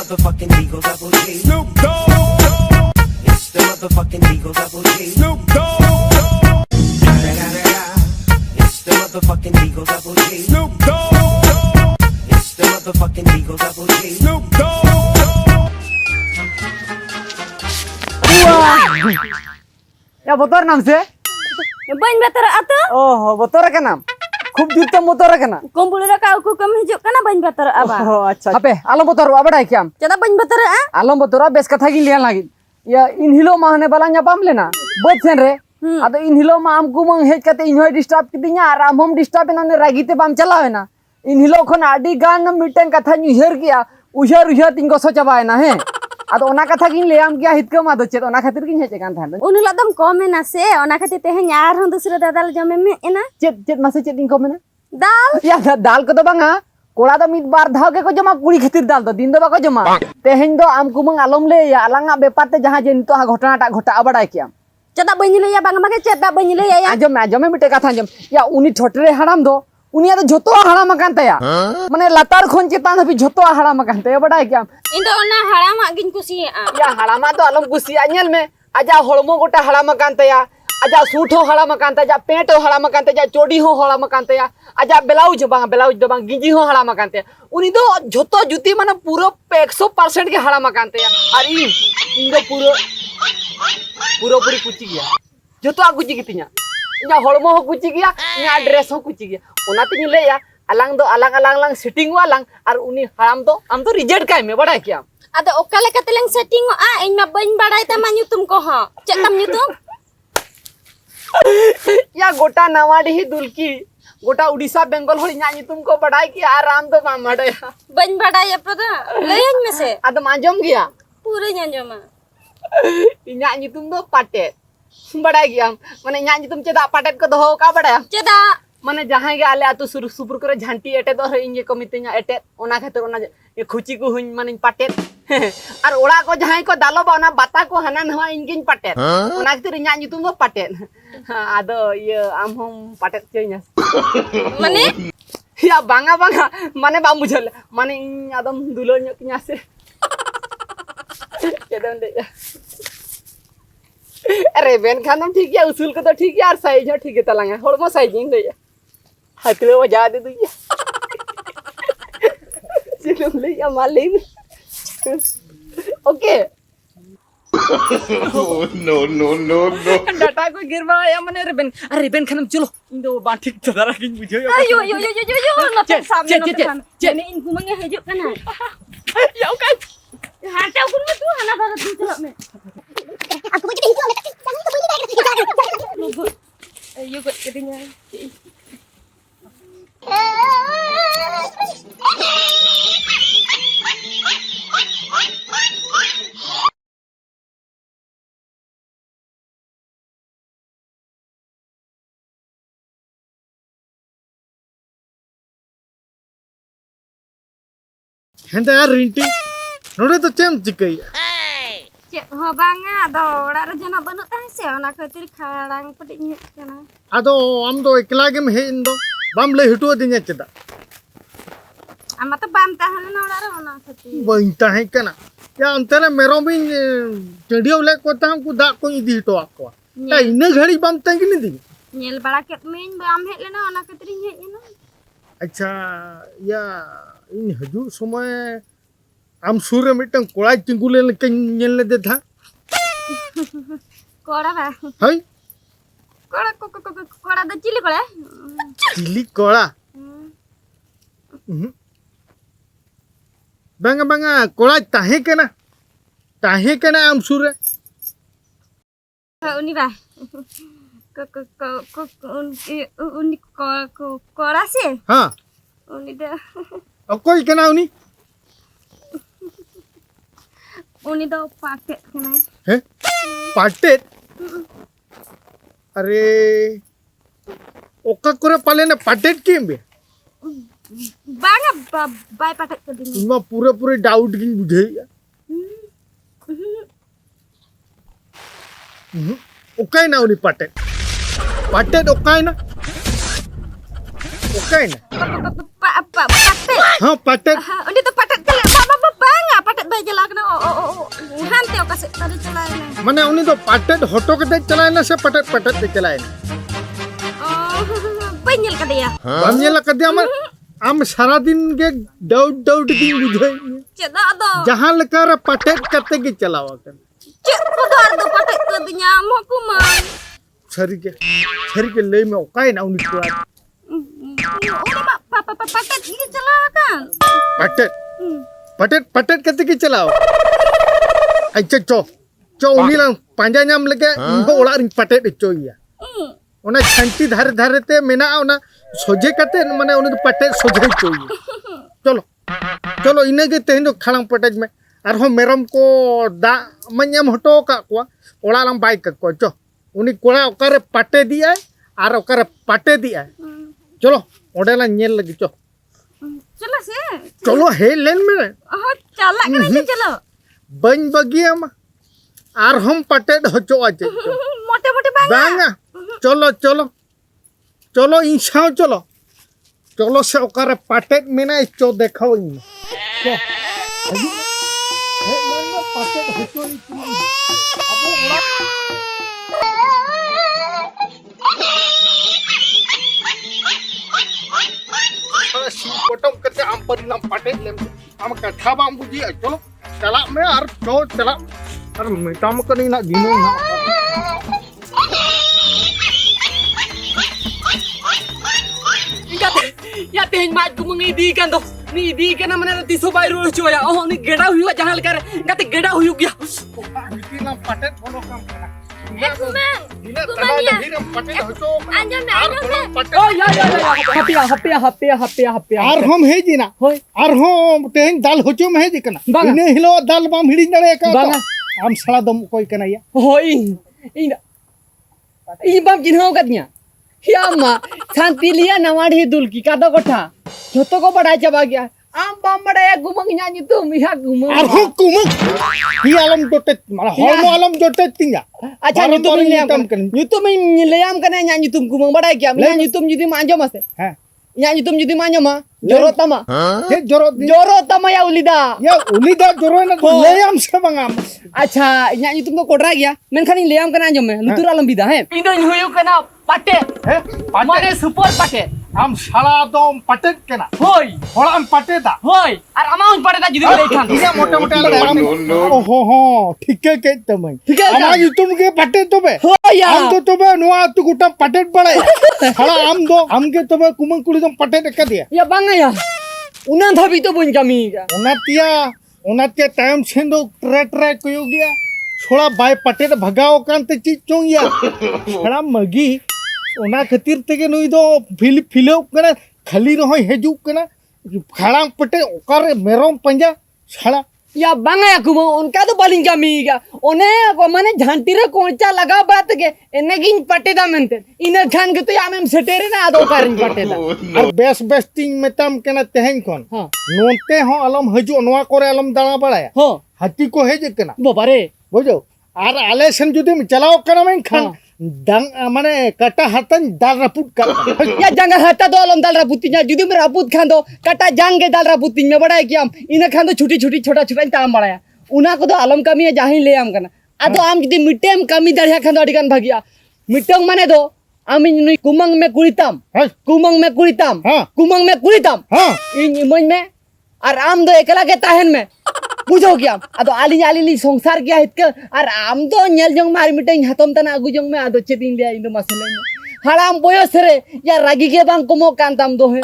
motherfucking Eagle Double G. Snoop Dogg. It's the motherfucking Eagle Double G. Snoop Dogg. It's the motherfucking Eagle Double G. Snoop Dogg. It's the motherfucking Eagle Double G. Snoop Dogg. Ya motor nam se? Bain batar atu? Oh, motor ke nam? Khub juta motor ke na? Kumpul ka aku kam hijuk kana bain batar aba. Oh, acha. Ape, alam motor abada hai kya? Chada bain batar a? Alam motor bes katha gi lian lagi. Ya in hilo mahne balanya pam lena. Bot sen re. Ado in hilo ma amku mang hej kate in hoy disturb kidinya aram hom disturb enane ragite pam chalawe na. In hilo khon adi gan miten katha nyuher kiya. Ujar tingko so chabae na he. Ado ona katha gin leam kiya hitko ma do chet ona khatir gin heche kan than. Unula dam kome na se ona khati te nyar hon dusra dadal jame me ena. Chet mase chet in kome na? Dal. Ya dal ko do banga. Kola do mid bar dhaw ke ko jama kuri khatir dal do din do bako jama. Teheng do amku mang alom le ya alanga bepar te jaha je nito ha ghotana ta ghota abadai kiam. Chada bain le ya bang ma ke chada bain le ya. Ajom mite katha ajom. Ya uni thotre haram do उनिया तो जोतो हाड़ा मकान तया माने लतार खोन चेतान हबी जोतो हाड़ा मकान तया बडाय क्या इंदो ओना हाड़ा मा गिन कुसी या हाड़ा मा तो अलम कुसी अनियल में आजा होलमो गोटा हाड़ा मकान तया आजा सूट हो हाड़ा मकान तया पेंट हो हाड़ा मकान तया चोडी हो हाड़ा मकान तया आजा ब्लाउज दो बांग गिंजी हो हाड़ा मकान तया उनी तो जोतो जुती माने पूरो 100% के हाड़ा मकान तया और इंदो पूरो पूरी कुची गया जोतो आ कुची कितिnya nya holmo ho kuci gya nya dress ho kuci gya onate ni le ya alang do alang setting walang ar uni haram do am to reject kai me bada kya ada okale kateleng setting a in ma bain badai ta manyutum ko ha cek tam nyutum ya gota nawadi hi dulki gota odisha bengal hol nya nyutum ko badai ki aram do ma mada ya bain badai pada lein me se ada majom gya pure nyanjoma nya nyutum do patet बड़ाई गया माने न्या तुम चेदा पाटेट को दोहो का बड़ा चेदा माने जहां गे आले आतु सुर सुपुर करे झांटी एटे दो इंजे को मितेኛ एटे ओना खातिर ओना ये खुची को हुन माने पाटेट और ओड़ा को जहां को दालो बा ओना बाता को हनान हवा इंगिन पाटेट ओना खातिर न्या तुम दो पाटेट आदो ये आम हम पाटेट चेኛ माने या बांगा माने बा मुझल माने आदम दुलो ᱧᱚᱜ किnya से चेदन दे अरे बेन खानम ठीक है उसूल को तो ठीक है और साइज हो ठीक है तलांगा होड़मो साइजिंग दे हाथले वो जा दे दुइया चलो ले या मालिन ओके नो डाटा को गिरवा या मने अरे बेन खानम चलो इंदो बा ठीक तदारा किन बुझो yo ना सामने ने इनको मंगे हजू कना या का हाटा कुन में तू हना बात तू चलो में aku begitu itu ada jangan itu boleh yo got kedinya Hente yaar rinti node to chem chikai cek ho banga do ora re jana banut ta se ona khatir kharang pedi nyek kana ado am do ekla gem he indo bam le hitu dinya cheda ama to bam ta hana ora re ona khatir bain ta he kana ya antara merom bin chedio le ko ta ku da ko idi to akwa ta ine ghadi bam ta gini di nyel bala ket min bam het lena ona khatir nyek ina acha ya in haju somoy am sure mitang kolai tingule le nyel le de tha kora ba hai kora da chili kora chili kola banga kola tahe kena am sure uni ba uni kora se ha uni da okoi kena uni do paket kena he patet अरे ओका करे पाले ना पाटेट केम बे बांगा bye पाटेट कर दिन इमा पूरे doubt गिन बुझे ओकाय ना उनी पाटेट ओकाय ना patet हाँ पाटेट undi to patet kale banga patet bay tadi celaina. माने उनी तो पाटेट होटो के चलाए ना से पटेट पटेट के चलाए ना Oh, penyel ka dia. हम ये लग दिया मन आम सारा दिन के डाउट डाउट की बुझे Cek dah do. जहां लकार पटेट करते के चलावा कर Cek kodar do patek ke tu nyamuk ku man. छरी के ले में ओकाय ना उनी को Udah pak patek ini celakan. पटेट पटेट पटेट करते के चलाओ अच्छा चो उनी ला पांजा नाम लगे इहो ओला रिन पटेट चोइया ओना छंटी धारे धारे ते मेना ओना सोजे कते माने उनी तो पटेट सोजे चोइया चलो इने के तेहन खड़ांग पटेज में और हम मेरम को दा मन्यम हटो का को ओला लम बाइक को चो उनी कोड़ा ओकरे पटे दिया और ओकरे पटे दिया चलो ओडेला नेल लगी चो Cela sih. चलो हे लेन में Oh, calak kan aja celo. बन बगिया में और हम पटेट हचो आचे Mote-mote banget. बांगा चलो चलो चलो इंसाओ चलो चलो से ओकरे पटेट में ना चो देखो इन चो हे लेन में पटेट हचो अब ओला पोटम करते आम परिणाम पटेट लेम आम कथा बाम बुझी चलो चला में और चो चला और मिटाम कनी ना दिनो ना Ya teh mat ku mengidikan tuh. Ni idikan mana tisu baru coya. Oh ni geda huyu jangan lekar. Gate geda huyu gya. बिना पटेट बोलो काम करा Kumang. बिना Kumang तना ya. दहीर पटेट हचो Anjam na anjam na. Oh ya. Hapia. और हम हे जिना Hoy. और हम तेहन दाल हचो में हे जिकना बांगा। इने हिलो दाल बाम हिड़ी नड़े का बांगा। हम साला दम कोई कना या Hoy. Ini bab jinho katnya. Ya ma santilia nawadi dulki kado kotha. Joto ko badai chaba gya. Am bam badai gumang nyanyi tu miha gumang. और हम कुमक ही आलम जोटे मारा हॉर्मो आलम जोटे तिंगा Acha YouTube ini am kan. YouTube ini leam kan nyanyi tu gumang badai kya. Nyanyi tu jadi manjo mas. हां Nyanyi tu jadi manjo ma. Joro tama. ये जोरो Joro tama ya ulida. ये उलीदा जोरो ना ले हम से बंगा अच्छा nyanyi tu ko kodra gya. Menkan ini leam kan anjom me. Lutur alam bida he. Indo huyu kana pate. है Mane super pate. हम साला दम पटेट केना Hoy. होड़ा हम पटेदा Hoy. Ar amount pate ta judi lekhan. इने मोटे मोटे ओहो हो ठीक है के तमय ठीक है आमा यूट्यूब के पटेट तो बे Hoy ya. हम तो बे नुआ तू गुटा पटेट पड़े हला हम दो हम के तो बे कुमन कुड़ी दम पटेट का दिया Ya bang ya. Unan thabi to bun kami ka. उनतिया टाइम सेंदो ट्रे कोयो गया छोड़ा बाय पटेट भगाओ कांते चीज चोंगिया छोड़ा मगी ओना खातिर तेगे नुई दो फिलो कना खाली रहो हेजु कना खाड़ा पटे ओकर मेरम पंजा छड़ा Ya bang ya kumo unka to paling kami ka. One ko mane jhanti re koncha laga baat ke enegin pate da mente. Ina khan ke to ya mem setere na ado karin pate da. और base टिंग मेतम कना तेहन कोन हाँ. नोते हो अलम हजु नोआ करे अलम दाना बड़ाया Ho. हाथी को हेज कना Bobare. बुझो और आले सन जुदे चलाओ कना में खान दंग माने कटा हाथन दाल रपुट का Ya jangan hata do alam dal raputinya. Judi me raput khan do kata jang ke dal raputinya bada ki am. Ina khan to chuti chota tam bada. Una ko do alam kami ya jahin le am kana. Ado am judi mitem kami darya khan do adikan bhagia. Mitong mane do ami ni kumang me kuritam. हाँ Kumang me kuritam. हाँ Kumang me kuritam. हाँ इन इमन में और आम दो एकला के ताहन में बुझो क्या अदो आली संसार क्या हित के और आम दो नेल जंग मार मिटें हतम तना अगु जंग में अदो चेतिन लिया इंदो मसले में हराम बोयस रे या रागी के बांग कुमो कांताम दो है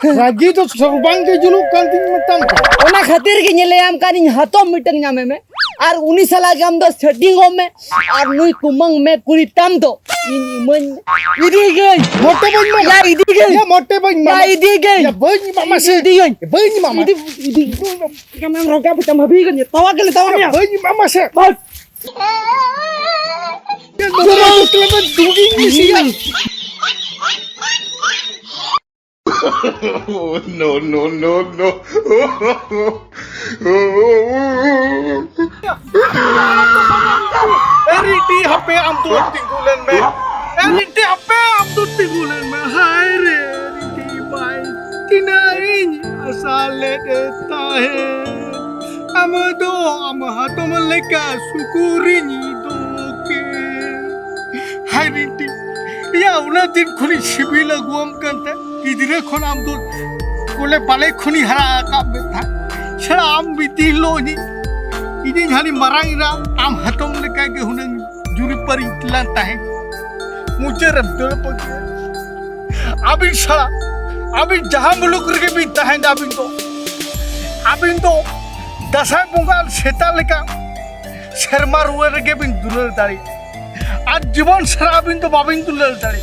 रागी तो सरबांग के जुलू कांतिंग मेतम ओना खातिर के नेले आम कानी हतम मिटन न्यामे में और उनी साला के हम दो सेटिंग में और नुई कुमंग में कुरिताम दो इन इमन इदी गई मोटे बन में या इदी गई या मोटे बन या में इदी गई या बन मामा से इदी गई बन मामा इदी कमन रोका पचम हबी गन तवा के तवा बन मामा से बस दुमा मुस्लिम दूगी मिसिया no. एरिटी हपे हम तो टिंगुलन में एरिटी हपे हम तो टिंगुलन में हाय रे एरिटी भाई किनारिन असाले देता है Amado amahato maleka sukuri ni doke. Harinti. Ya una din khuni shibila guam kanta. Idire khon am do kole bale khuni hara ka betha. Shara am biti lo ni. Idin hari marang ira am hatom leka ke hunang juri pari lanta hai. मुझे रब्दों पहुंचे अभी साला अभी जहां मुलुक के भी तहन अभी तो दसाई बोंगाल सेता लेका शर्मा रुए के भी दुलर दाड़ी आज जीवन सारा अभी तो बाबिन दुलर दाड़ी